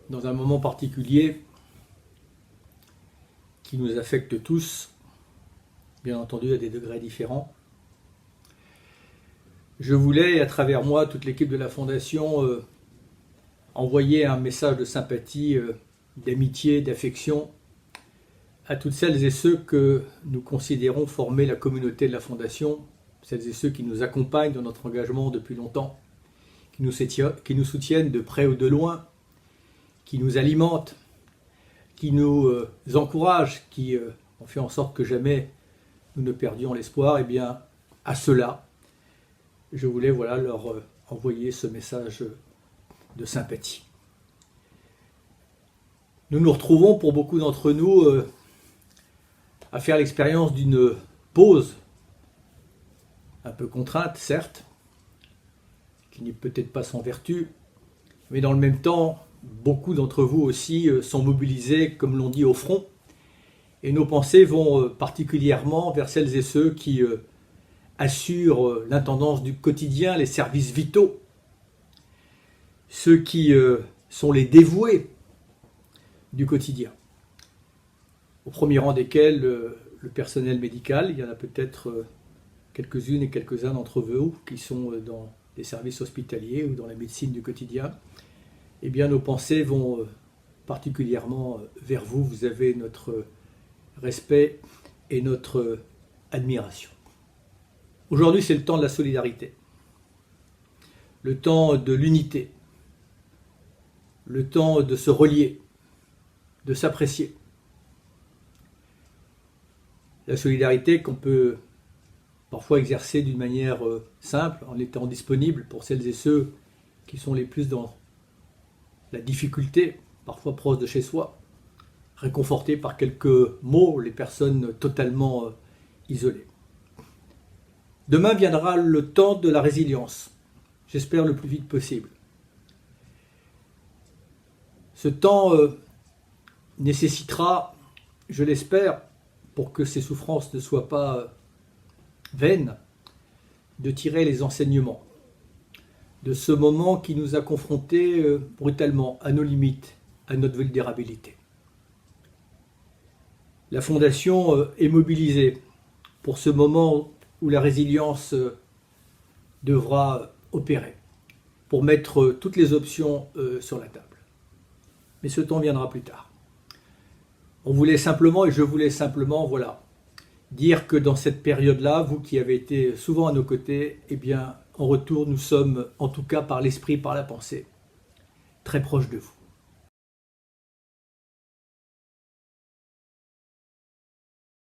dans un moment particulier qui nous affecte tous, bien entendu à des degrés différents. Je voulais, à travers moi, toute l'équipe de la Fondation, envoyer un message de sympathie, d'amitié, d'affection à toutes celles et ceux que nous considérons former la communauté de la Fondation, celles et ceux qui nous accompagnent dans notre engagement depuis longtemps, qui nous soutiennent de près ou de loin, qui nous alimentent, qui nous encouragent, qui ont fait en sorte que jamais nous ne perdions l'espoir. Eh bien, à ceux-là, je voulais leur envoyer ce message de sympathie. Nous nous retrouvons, pour beaucoup d'entre nous, à faire l'expérience d'une pause, un peu contrainte, certes, qui n'est peut-être pas sans vertu, mais dans le même temps, beaucoup d'entre vous aussi sont mobilisés, comme l'on dit, au front, et nos pensées vont particulièrement vers celles et ceux qui assurent l'intendance du quotidien, les services vitaux, ceux qui sont les dévoués du quotidien. Au premier rang desquels le personnel médical, il y en a peut-être quelques-unes et quelques-uns d'entre vous qui sont dans les services hospitaliers ou dans la médecine du quotidien. Eh bien, nos pensées vont particulièrement vers vous. Vous avez notre respect et notre admiration. Aujourd'hui, c'est le temps de la solidarité, le temps de l'unité, le temps de se relier, de s'apprécier. La solidarité qu'on peut parfois exercer d'une manière simple, en étant disponible pour celles et ceux qui sont les plus dans la difficulté, parfois proche de chez soi, réconforté par quelques mots les personnes totalement isolées. Demain viendra le temps de la résilience, j'espère le plus vite possible. Ce temps nécessitera, je l'espère, pour que ces souffrances ne soient pas vaines, de tirer les enseignements de ce moment qui nous a confrontés brutalement à nos limites, à notre vulnérabilité. La Fondation est mobilisée pour ce moment où la résilience devra opérer, pour mettre toutes les options sur la table. Mais ce temps viendra plus tard. On voulait simplement, et je voulais simplement, dire que dans cette période-là, vous qui avez été souvent à nos côtés, eh bien, en retour, nous sommes, en tout cas par l'esprit, par la pensée, très proches de vous.